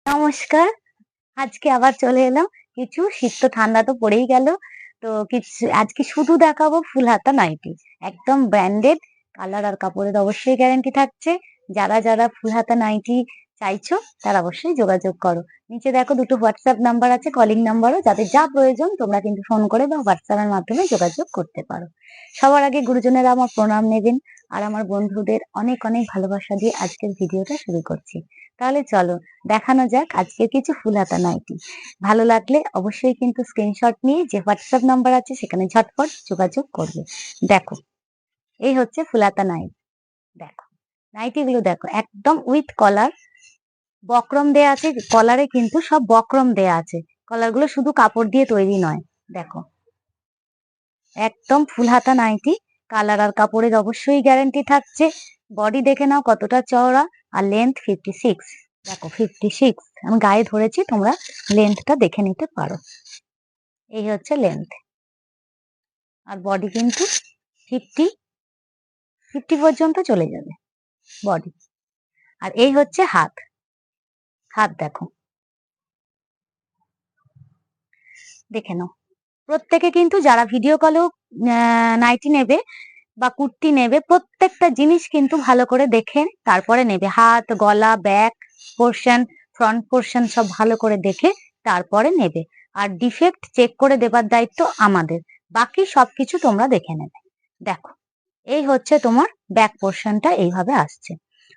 নমস্কার। আজকে আবার চলে এলাম। কিছু শীত তো ঠান্ডা তো পড়েই গেল। তো আজকে শুধু দেখাবো ফুল হাতা নাইটি। একদম ব্র্যান্ডেড কালার আর কাপড়ের অবশ্যই গ্যারান্টি থাকছে। যারা ফুল হাতা নাইটি চাইছো তারা অবশ্যই যোগাযোগ করো। নিচে দেখো দুটো WhatsApp নাম্বার আছে, কলিং নাম্বারও। যাদের যা প্রয়োজন তোমরা কিন্তু ফোন করে বা WhatsApp এর মাধ্যমে যোগাযোগ করতে পারো। সবার আগে গুরুজনেরা আমার প্রণাম নেবেন আর আমার বন্ধুদের অনেক ভালোবাসা দিয়ে আজকের ভিডিওটা শুরু করছি। তাহলে চলো দেখানো যাক আজকের কিছু ফুল হাতা নাইটি। ভালো লাগলে অবশ্যই কিন্তু স্ক্রিনশট নিয়ে যে হোয়াটসঅ্যাপ নাম্বার আছে সেখানে ঝটপট যোগাযোগ করবে। দেখো, এই হচ্ছে ফুল হাতা নাইটি। দেখো, নাইটি গুলো দেখো একদম উইথ কলার, বক্রম দেয়া আছে। কলারে কিন্তু সব বক্রম দেয়া আছে। কলার গুলো শুধু কাপড় দিয়ে তৈরি নয়। দেখো, একদম ফুল হাতা নাইটি। কালার আর কাপড়ের অবশ্যই গ্যারান্টি থাকছে। বডি দেখে নাও কতটা চওড়া, আর লেন্থ 56। দেখো 56, আমি গায়ে ধরেছি, তোমরা লেন্থটা দেখে নিতে পারো। এই হচ্ছে লেন্থ, আর বডি কিন্তু 50 পর্যন্ত চলে যাবে বডি। আর এই হচ্ছে হাত। হাত দেখো, দেখে নাও। প্রত্যেকে কিন্তু যারা ভিডিও কলেও নাইটি নেবে বা কুর্তি নেবে, প্রত্যেকটা জিনিস কিন্তু ভালো করে দেখে তারপরে নেবে। হাত, গলা, ব্যাক পোর্শন, ফ্রন্ট পোর্শন সব ভালো করে দেখে তারপরে নেবে। আর ডিফেক্ট চেক করে দেবার দায়িত্ব আমাদের। বাকি সবকিছু তোমরা দেখে নেবে। দেখো, এই হচ্ছে তোমার ব্যাক পোর্শনটা এইভাবে আসছে।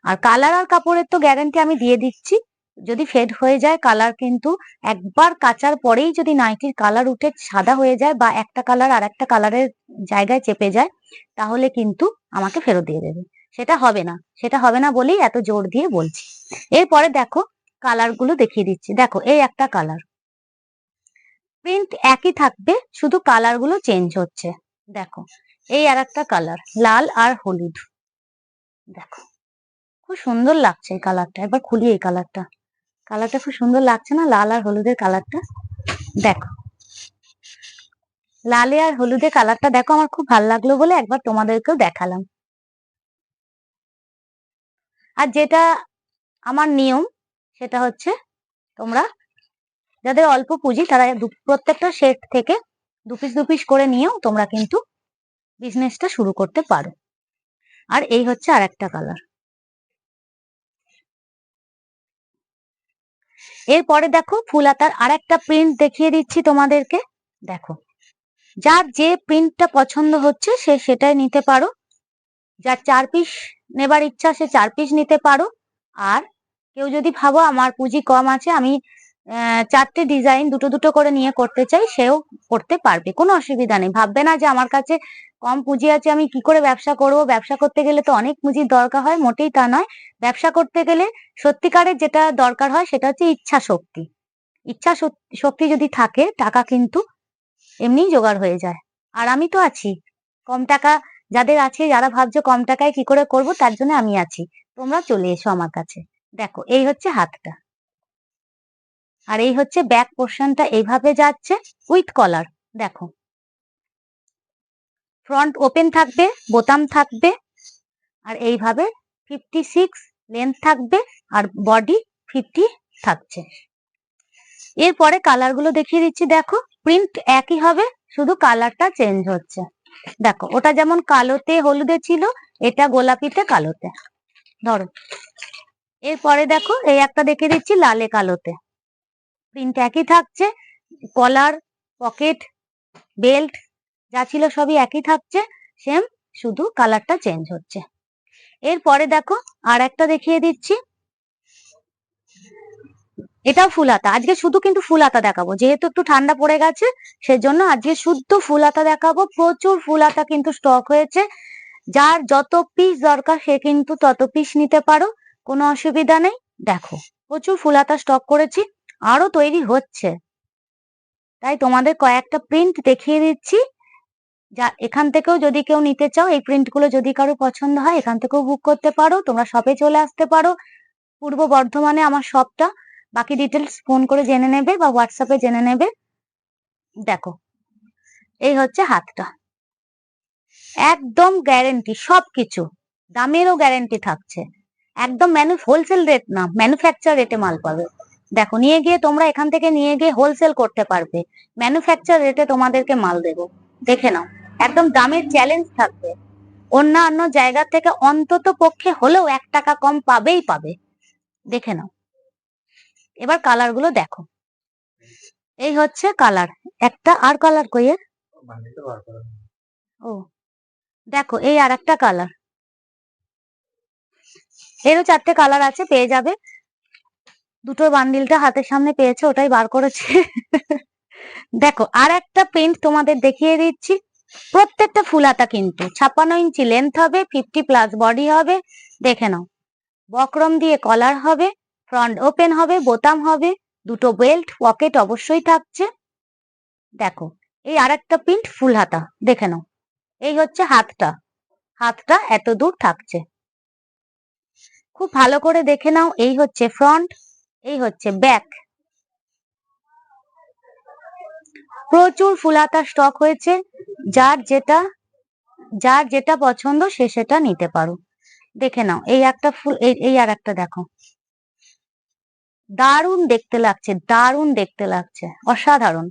আর কালার আর কাপড়ের তো গ্যারান্টি আমি দিয়ে দিচ্ছি। যদি ফেড হয়ে যায় কালার, কিন্তু একবার কাচার পরেই যদি নাইটির কালার উঠে সাদা হয়ে যায় বা একটা কালার আর একটা কালারের জায়গায় চেপে যায়, তাহলে কিন্তু আমাকে ফেরত দিয়ে দেবে। সেটা হবে না বলেই এত জোর দিয়ে বলছি। এরপরে দেখো, কালার গুলো দেখিয়ে দিচ্ছি। দেখো, এই একটা কালার, প্রিন্ট একই থাকবে, শুধু কালার গুলো চেঞ্জ হচ্ছে। দেখো, এই আর একটা কালার, লাল আর হলুদ। দেখো, খুব সুন্দর লাগছে এই কালারটা। একবার খুলি এই কালারটা। কালারটা খুব সুন্দর লাগছে না, লাল আর হলুদের কালারটা? দেখো, লালে আর হলুদের কালারটা দেখো, আমার খুব ভালো লাগলো বলে একবার তোমাদেরকেও দেখালাম। আর যেটা আমার নিয়ম সেটা হচ্ছে, তোমরা যাদের অল্প পুঁজি তারা প্রত্যেকটা সেট থেকে 2 পিস করে নিয়েও তোমরা কিন্তু বিজনেসটা শুরু করতে পারো। আর এই হচ্ছে আর একটা কালার। এরপরে দেখো, ফুল হাতার আর একটা প্রিন্ট দেখিয়ে দিচ্ছি তোমাদেরকে। দেখো, যার যে প্রিন্টটা পছন্দ হচ্ছে সে সেটাই নিতে পারো। যার 4 পিস নেবার ইচ্ছা সে 4 পিস নিতে পারো। আর কেউ যদি ভাবো আমার পুঁজি কম আছে, আমি 4টে ডিজাইন দুটো করে নিয়ে করতে চাই, সেও করতে পারবে, কোনো অসুবিধা নেই। ভাববে না যে আমার কাছে কম পুঁজি আছে, আমি কি করে ব্যবসা করব। ব্যবসা করতে গেলে তো অনেক পুঁজির দরকার হয়, মোটেই তা নয়। ব্যবসা করতে গেলে সত্যিকারের যেটা দরকার হয় সেটা হচ্ছে ইচ্ছা শক্তি। ইচ্ছা শক্তি যদি থাকে, টাকা কিন্তু এমনিই জোগাড় হয়ে যায়। আর আমি তো আছি। কম টাকা যাদের আছে, যারা ভাবছো কম টাকায় কি করে করব, তার জন্য আমি আছি। তোমরা চলে এসো আমার কাছে। দেখো, এই হচ্ছে হাতটা, আর এই হচ্ছে ব্যাক পোর্শনটা। এইভাবে যাচ্ছে উইথ কলার। দেখো, ফ্রন্ট ওপেন থাকবে, বোতাম থাকবে, আর এইভাবে 56 লেন্থ থাকবে, আর বডি 50 থাকছে। এরপরে কালার গুলো দেখিয়ে দিচ্ছি। দেখো, প্রিন্ট একই হবে, শুধু কালারটা চেঞ্জ হচ্ছে। দেখো, ওটা যেমন কালোতে হলুদে ছিল, এটা গোলাপিতে কালোতে। ধরো, এরপরে দেখো, এই একটা দেখিয়ে দিচ্ছি লালে কালোতে। প্রিন্ট একই থাকছে, কলার, পকেট, বেল্ট যা ছিল সবই একই থাকছে, সেম, শুধু কালারটা চেঞ্জ হচ্ছে। এরপরে দেখো, আর একটা দেখিয়ে দিচ্ছি। এটাও ফুল হাতা। আজকে শুধু কিন্তু ফুল হাতা দেখাবো, যেহেতু একটু ঠান্ডা পড়ে গেছে সেজন্য আজকে শুদ্ধ ফুল হাতা দেখাবো। প্রচুর ফুল হাতা কিন্তু স্টক হয়েছে। যার যত পিস দরকার সে কিন্তু তত পিস নিতে পারো, কোনো অসুবিধা নেই। দেখো, প্রচুর ফুল হাতা স্টক করেছি, আরো তৈরি হচ্ছে। তাই তোমাদের কয়েকটা প্রিন্ট দেখিয়ে দিচ্ছি। যা এখান থেকেও যদি কেউ নিতে চাও, এই প্রিন্ট গুলো যদি কারো পছন্দ হয় এখান থেকেও বুক করতে পারো। তোমরা শপে চলে আসতে পারো, পূর্ব বর্ধমানে আমার শপটা। বাকি ডিটেলস ফোন করে জেনে নেবে বা হোয়াটসঅ্যাপে জেনে নেবে। দেখো, এই হচ্ছে হাতটা। একদম গ্যারেন্টি, সবকিছু দামেরও গ্যারেন্টি থাকছে। একদম হোলসেল রেট না, ম্যানুফ্যাকচার রেটে মাল পাবে। দেখো, নিয়ে গিয়ে তোমরা এখান থেকে নিয়ে গিয়ে হোলসেল করতে পারবে, ম্যানুফ্যাকচার রেটে তোমাদেরকে মাল দেবো। দেখে নাও, একদম দামের চ্যালেঞ্জ থাকবে। অন্যান্য জায়গা থেকে অন্তত পক্ষে হলেও 1 টাকা কম পাবেই পাবে। দেখে নাও, এবার কালার গুলো দেখো। এই হচ্ছে কালার একটা, আর কালার কই এর? ও দেখো, এই আর একটা কালার, এরও 4টে কালার আছে, পেয়ে যাবে। দুটোর বান্ডিলটা হাতের সামনে পেয়েছে, ওটাই বার করেছে। দেখো, আর একটা প্রিন্ট তোমাদের দেখিয়ে দিচ্ছি। প্রত্যেকটা ফুল হাতা কিন্তু 56 ইঞ্চি লেন্থ হবে, 50+ বডি হবে। দেখে নাও, বক্রম দিয়ে কলার হবে, ফ্রন্ট ওপেন হবে, বোতাম হবে, দুটো বেল্ট, পকেট অবশ্যই থাকছে। দেখো, এই আর একটা প্রিন্ট ফুল হাতা, দেখে নাও। এই হচ্ছে হাতটা, হাতটা এত দূর থাকছে। খুব ভালো করে দেখে নাও। এই হচ্ছে ফ্রন্ট, এই হচ্ছে ব্যাক। প্রচুর ফুল হাতা স্টক হয়েছে, যার যেটা পছন্দ সে সেটা নিতে পারো। দেখে নাও, এই একটা ফুল, এই আর একটা দেখো, দারুণ দেখতে লাগছে, দারুণ দেখতে লাগছে, অসাধারণ।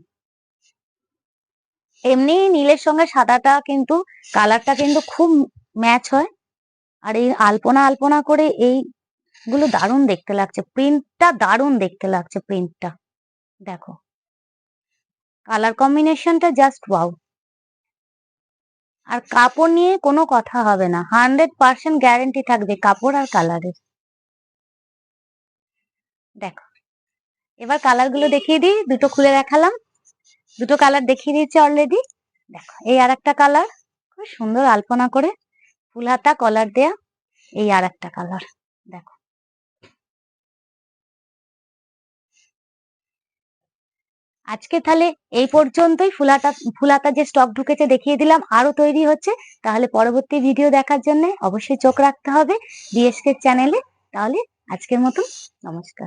এমনি নীলের সঙ্গে সাদাটা কিন্তু কালারটা কিন্তু খুব ম্যাচ হয়। আর এই আলপনা আলপনা করে এইগুলো দারুণ দেখতে লাগছে, প্রিন্টটা দারুণ দেখতে লাগছে, প্রিন্টটা দেখো, কালার কম্বিনেশনটা জাস্ট ওয়াও। আর কাপড় নিয়ে কোনো কথা হবে না, 100% গ্যারেন্টি থাকবে কাপড় আর কালারের। দেখো, এবার কালার গুলো দেখিয়ে দিই। দুটো খুলে দেখালাম, দুটো কালার দেখিয়ে দিয়েছি অলরেডি। দেখো, এই আর একটা কালার, খুব সুন্দর আলপনা করে ফুল হাতা কলার দেয়া। এই আর একটা কালার দেখো। আজকে তাহলে এই পর্যন্তই। ফুল হাতা যে স্টক ঢুকেছে দেখিয়ে দিলাম, আরো তৈরি হচ্ছে। তাহলে পরবর্তী ভিডিও দেখার জন্য অবশ্যই চোখ রাখতে হবে বিএসকে চ্যানেলে। তাহলে আজকের মতো নমস্কার।